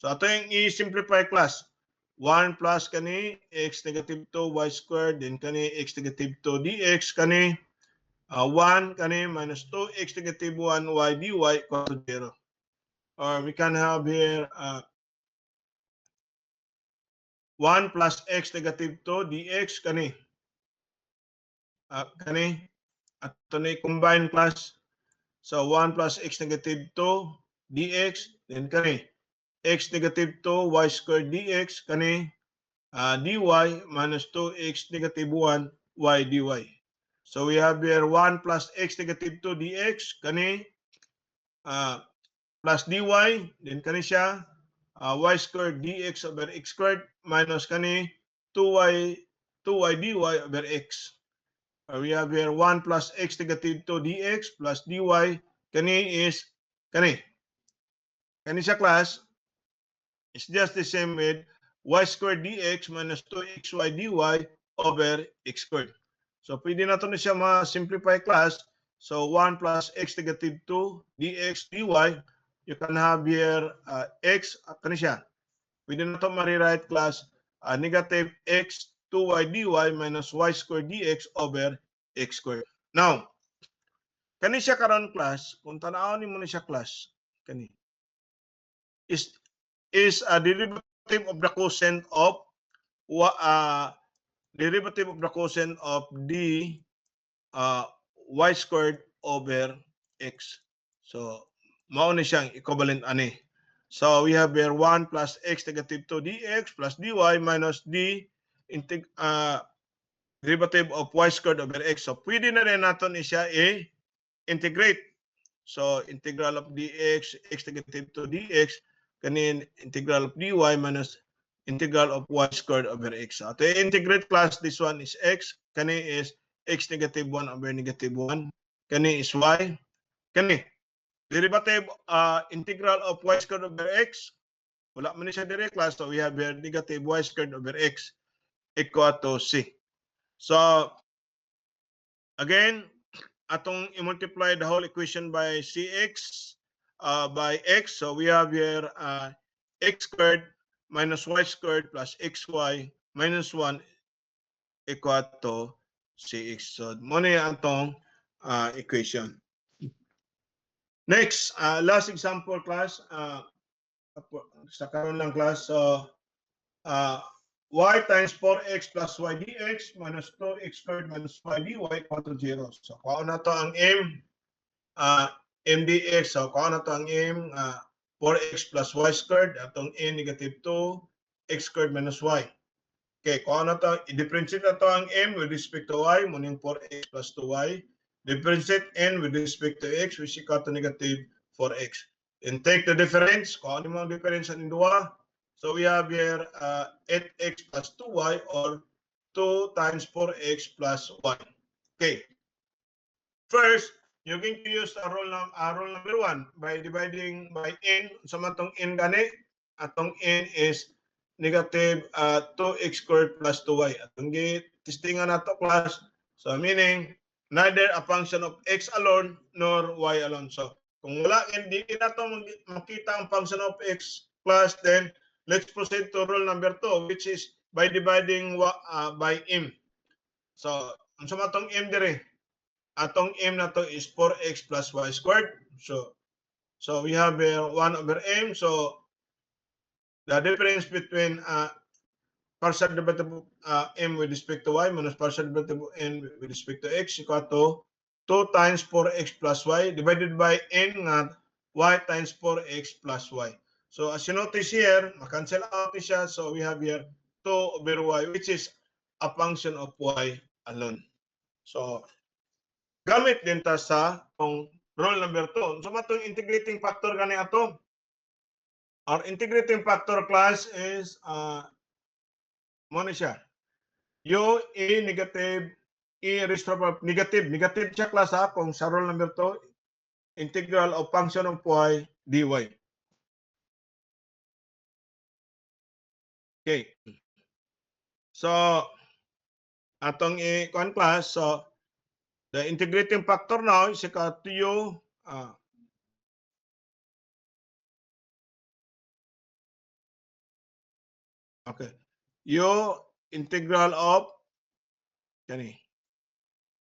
So ato yung i-simplify class. 1 plus kani x negative 2 y squared, then kani x negative 2 dx, kani 1 kani minus 2 x negative 1 y dy equal to 0. Or we can have here 1 plus x negative 2 dx, kani kani ato na combine class. So 1 plus x negative 2 dx, then kani x negative 2 y squared dx, kani dy minus 2x negative 1 y dy. So we have here 1 plus x negative 2 dx, kani plus dy, then kani siya y squared dx over x squared minus kani 2y dy over x. We have here 1 plus x negative 2 dx plus dy, kani is kani siya class is just the same with y squared dx minus 2xy dy over x squared. So pwede na ito na siya ma-simplify class. So 1 plus x negative 2 dx dy, you can have here x, kani siya. Pwede na ito ma-rewrite class negative x 2y dy minus y squared dx over x squared. Now, kani siya karon class, kung tanawin mo na siya class, kani is a derivative of the quotient of d y squared over x. So mao ni siyang equivalent ani. So we have here 1 plus x negative 2 dx plus dy minus d derivative of y squared over x. So pwede na rin natin siya integrate. So integral of dx, x negative 2 dx, kanin integral of dy minus integral of y squared over x. So to integrate class, this one is x, kani is x negative 1 over negative 1, kani is y, kani derivative integral of y squared over x, wala man siya direct class, so we have here negative y squared over x equal to c. So again, atong i-multiply the whole equation by cx by x. So we have here x squared minus y squared plus xy minus 1 equal to cx. So muna yung atong equation. Next, last example class. Sa karon lang class. So y times 4x plus y dx minus 2x squared minus y dy equal to 0. So kung na to ang m, m dx. So kung na to ang m, 4x plus y squared, atong n negative 2, x squared minus y. Okay, kung na to, i-differentiate na to ang m with respect to y, muning 4x plus 2y. Differentiate n with respect to x, which is equal to negative 4x. And take the difference, kung ano yung difference ng dua. So we have here 8x plus 2y or 2 times 4x plus 1. Okay. First, you're going to use rule number 1 by dividing by n. So matong n gani, atong n is negative 2x squared plus 2y. Atong testingan nato class. So meaning, neither a function of x alone nor y alone. So kung wala, hindi na ito makita ang function of x plus, then let's proceed to rule number 2, which is by dividing by m. So, ang sama itong m dire, atong m na to is 4x plus y squared. So we have 1 over m. So, the difference between partial derivative of m with respect to y minus partial derivative of n with respect to x equal to 2 times 4x plus y divided by n nga y times 4x plus y. So as you notice here, makancel out siya. So we have here 2 over y, which is a function of y alone. So gamit din ta sa tong rule number 2. So matong integrating factor gani ato. Our integrating factor class is mo siya. U e negative e raised to negative siya class ha, kung sa rule number 2, integral of function of y dy. Okay. So atong i-kuan class, so the integrating factor now is equal to u okay. U integral of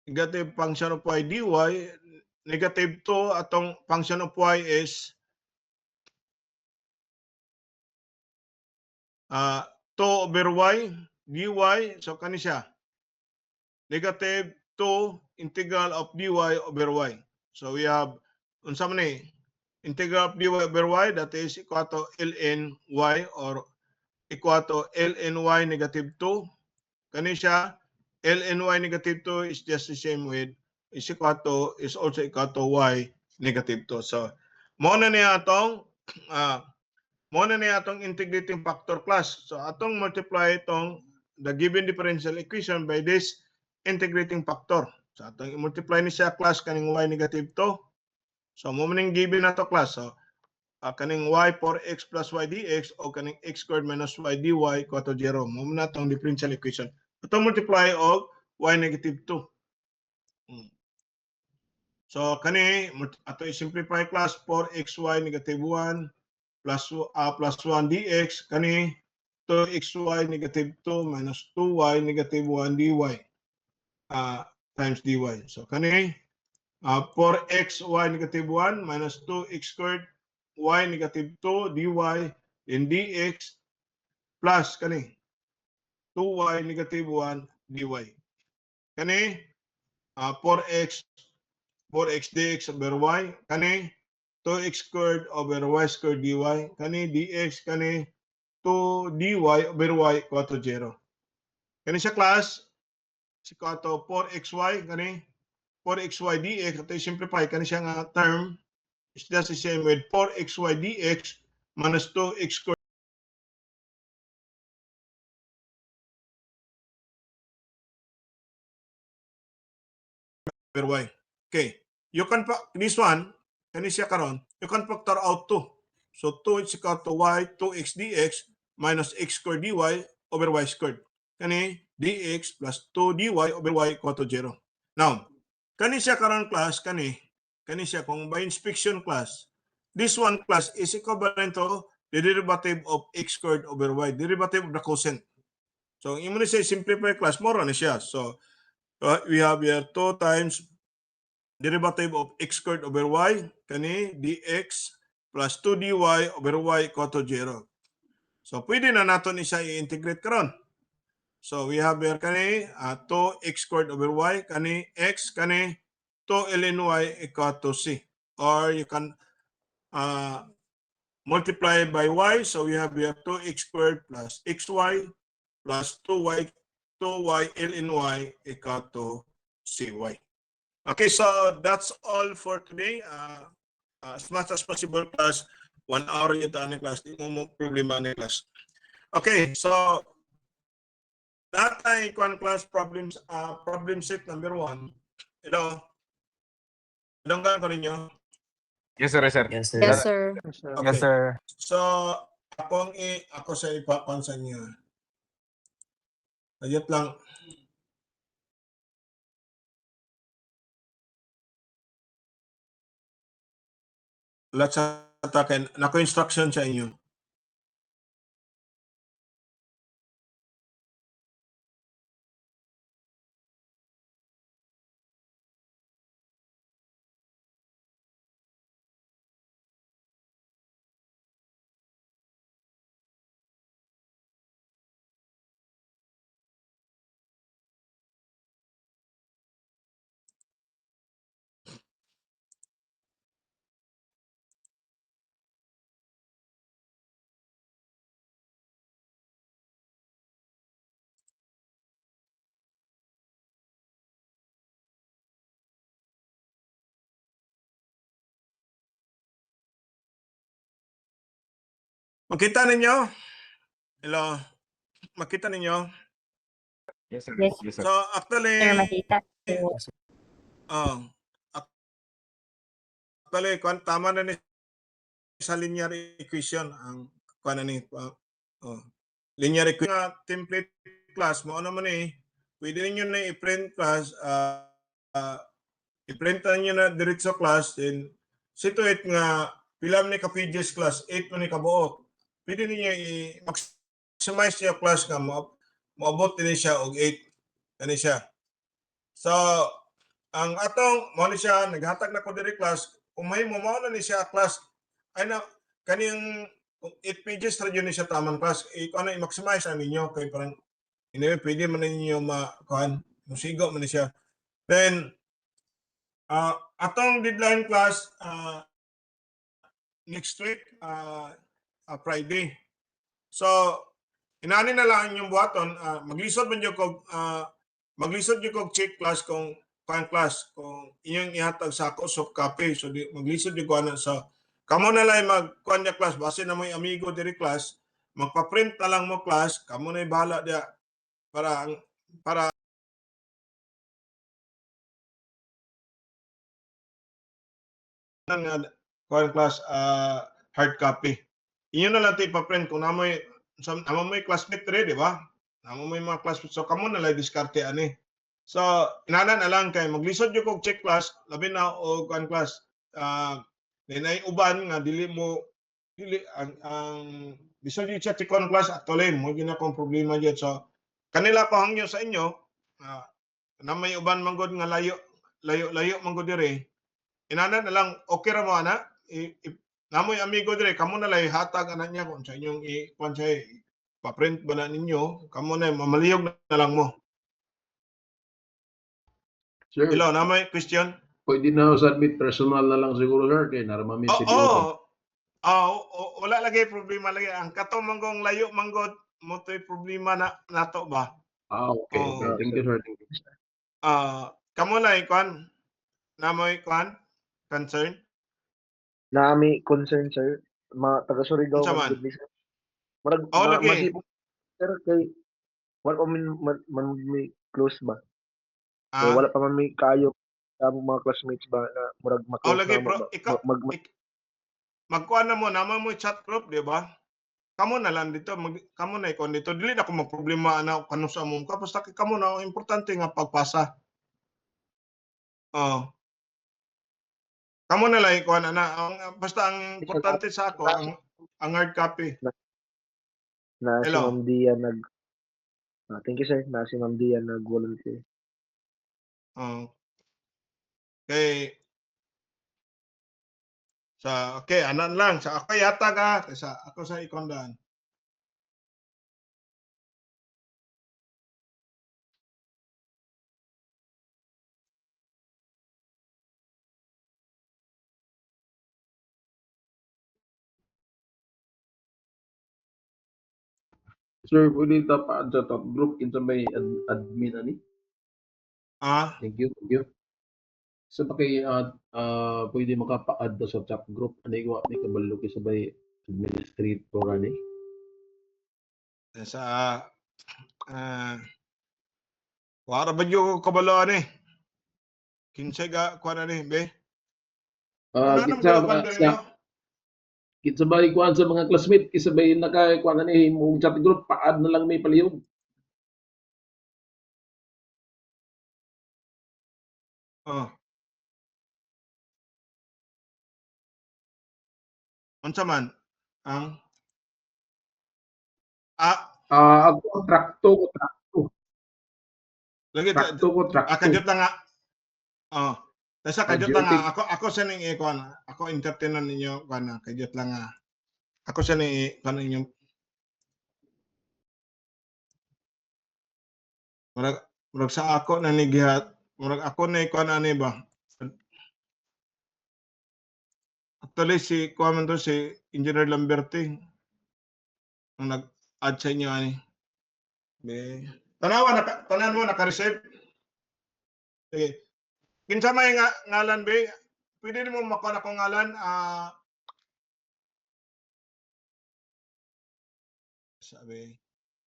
negative function of y dy, negative 2 atong function of y is 2 over y dy. So kani siya negative 2 integral of dy over y. So we have unsa man ni integral of dy over y, that is equal to ln y or equal to ln y negative 2. Kani siya ln y negative 2 is just the same with is also equal to y negative 2. So mo na niya atong integrating factor class. So atong multiply itong the given differential equation by this integrating factor. So atong i-multiply ni siya class kaning y negative 2. So mo maning given nato class. So kaning y 4x plus y dx o kaning x squared minus y dy equal to 0. Mo na itong differential equation. Atong multiply og y negative 2. So kani ato i-simplify class 4xy negative 1 plus 1 dx, kani 2xy negative 2 minus 2y negative 1 dy times dy. So kani 4xy negative 1 minus 2x squared y negative 2 dy in dx plus kani 2y negative 1 dy. Kani 4x dx over y, kani 2x squared over y squared dy, kani dx, kani 2 dy over y equal to 0. Kani sa class, equal to 4xy, kani 4xy dx ato simplify kani siya nga term is just the same with 4xy dx minus 2x squared over y. Okay. You can this one kani siya karon, you can factor out 2. So 2 is equal to y 2x dx minus x squared dy over y squared. Kani dx plus 2 dy over y equal to 0. Now, kani siya karon class kani siya kung by inspection class. This one class is equivalent to the derivative of x squared over y, derivative of the quotient. So, imo ni say simplify class more na siya. So, we have here 2 times derivative of x squared over y, kani dx plus 2 dy over y equal to 0. So, pwede na natin isa i-integrate karon. So, we have here kani 2x squared over y, kani x, kani 2 ln y equal to c. Or you can multiply by y. So, we have here 2x squared plus xy plus 2y ln y equal to cy. Okay, so that's all for today. As much as possible, class, 1 hour yung tani class. Di mo problema ni class. Okay, so that ay class problems, problem set number 1. Hello? Hello ka ninyo? Yes, sir. Yes, sir. Yes, sir. Okay. Yes, sir. So, ako sa ipapansa niyo. Ayot lang. Lahat sa atakin. Nako instruction sa inyo. Makita ninyo? Hello? Makita ninyo? Yes, sir. Yes. Yes, sir. So, actually, Sir, makita. actually, tama na ni sa linear equation ang kuan ni linear equation template class mo ano man pwede niyo na i-print class i-print niyo na diretso class then situate nga pila ni ka pages class 8 man ni kabuot pwede niyo i-maximize your class nga moabot din siya og 8 kani siya. So ang atong mo ni siya naghatag na ko diri class kung may mo na ni siya class ay na kaniyang 8 pages ra yun ni siya tamang class ikaw na i-maximize na ninyo kay parang anyway pwede man ninyo makuhan musigo man ni siya. Then atong deadline class next week Friday. So inani na lang yung buhaton maglisod man jud kog maglisod jud kog check class kung class kung inyong ihatag sa ako soft copy so maglisod jud ko ana sa kamo na lang magkuan niya class base na mo'y amigo diri class magpa-print na lang mo class kamo na bahala dia para kuan class hard copy. Inyo na lang ipa-print kung namoy classmate re, di ba? Namoy mga classmate so kamo na lang diskarte ani. So inana na lang kay maglisod jud kog check class labi na og kuan class nay uban nga dili ang bisod jud siya check-on class actually mo gina kong problema jud so kanila pa hangyo sa inyo na may uban manggod nga layo manggod dire inana na lang okay ra mo ana namoy amigo dire kamo na lay hatag ana niya kung sa inyong kuan siya pa-print ba na ninyo kamo na mamaliyog na lang mo. Sir, Hello, na may question? pwede na submit personal na lang siguro, sir, kay naramami si Pio. Wala lagi problema lagi. Ang kato manggong layo manggod mo to'y problema na nato ba? Okay. Oh. Okay. Thank you, sir. Thank you. Kamo na ikon namoy kwan concern? Nami concern sir, mga taga Surigao Unsa man man? gud ni sir. Marag Oh, lagi. masipag sir kay wala pa man may close ba. So wala pa man may kayo sa among mga classmates ba na murag Oh, ma-close lagi na bro. ba. Ikaw, magkuhan na mo, naman mo chat group, di ba? Kamo na lang dito, kamo na ikon dito. Dili na ko magproblema na kanu sa among ka. Basta kamo na, importante nga pagpasa. Oh. Kamo na lang ikuan na. Basta ang importante sa ako, ang hard copy. Na si Hello. Ma'am Dian thank you sir, na si Ma'am Dian nag-volunteer. Oh. Okay. Okay, anan lang. Sa ako yata ka. Sa ako sa ikondaan. Sir, pwede ta pa sa top group kinsa may admin ani? Thank you, thank you. So kay pwede makapa-add sa chat group ani wa ni kabalo kay sabay administrator ani. Sa wala ba yung kabalo ni? Kinsay ga kuan ani, be? Wala nang Kinsa gulo sa kinsa bay kuan sa mga classmate kinsa bay naka kuan ani mong chat group pa-add na lang may palihog. Oh. Unsa man? Ang Ako trakto. lagi Trakto. kadyot lang nga. Oh. Tasa kadyot lang Adjudic. nga. Ako sa ning ikuan. Ako entertainer ninyo kana kadyot lang nga. Ako sa ning kana ninyo. Murag sa ako na ni gihat. Murag ako na ikuan ani ba? Actually si kuan man to si Engineer Lamberti. Ang nag-add sa inyo ani. Be. Tanan mo naka-receive. Sige. Kinsa may ngalan be? Pwede mo makuha akong ngalan. Sabi.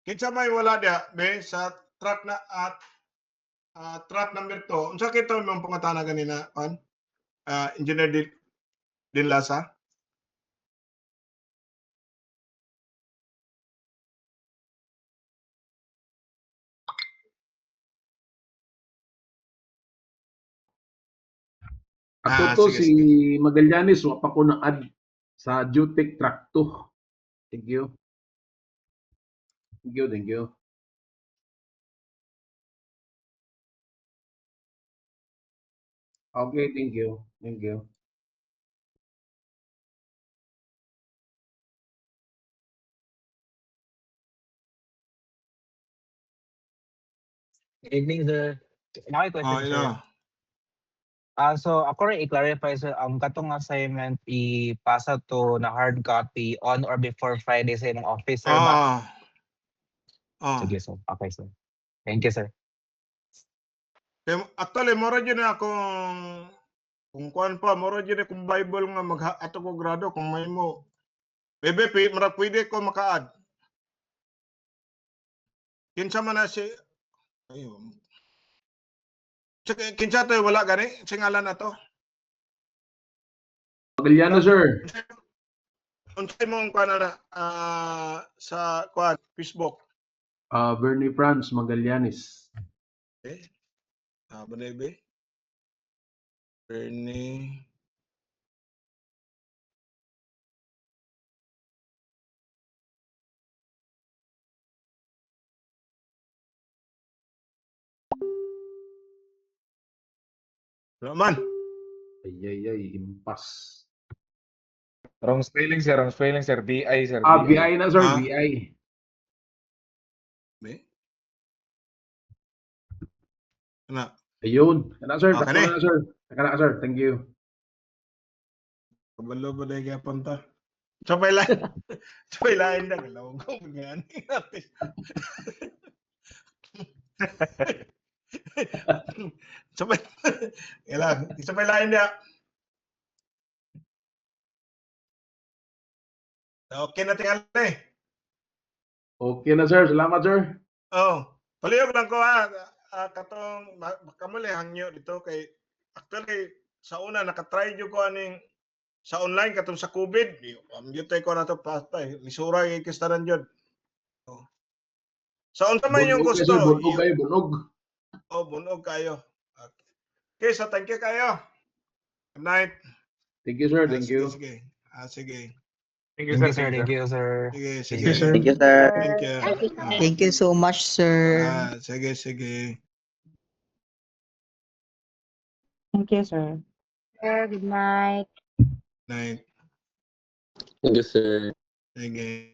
Kinsa may wala dia be sa truck na at truck number 2. Unsa kito mong pangatana ganina on? Engineer Din Lasa. Ako to Sige, si sige. Magallanes wa pa ko na-add sa Jutec Track 2. Thank you. Thank you. Okay, thank you. Evening, sir. May question, sir. Ino. So ako rin i-clarify, sir, ang katong assignment ipasa to na hard copy on or before Friday sa inyong office, sir, ba? Sige, sir. Okay, sir. Thank you, sir. Actually, mora dyan na kung kuan pa, mora dyan na kung Bible nga ato ko grado, kung may mo. Bebe, mara pwede ko maka-add. Kinsa man na si, ayun. Kinsa to wala gani? Singalan na to? Magallanes, sir. Unsay mong kuan na sa kuan Facebook? Bernie Franz Magallanes. Okay. Bebe. Bernie. Raman. Ay, impas. Wrong spelling, sir. BI, sir. BI na, sir. BI. Be. Ano? Ayun. Kana, sir. Okay. Kana, sir. Thank you. Kabalo ba dahil kaya punta? Sabay lain na. Galawang ko. Sabay, kailan, sabay lain niya. Okay na tingali. Okay na sir, salamat sir. Oh, palihog lang ko katong makamuli hangyo dito kay actually sa una nakatry jud ko aning sa online katong sa COVID. Mute ko na to pastay. Lisura kay kistanan jud. Oh. Sa unsa man yung Bunog kayo, gusto? sir, bunog kayo, bunog. Oh, bunog kayo. Okay, so thank you kayo. Good night. Thank you sir, thank you. Sige. Sige. Thank you, Thank sir. you, sir. Thank you, sir. Sige. you, sir. Thank you, sir. Thank you. Thank you so much, sir. Sige. Thank you, sir. Sir, good night. Night. Thank you, sir. Sige.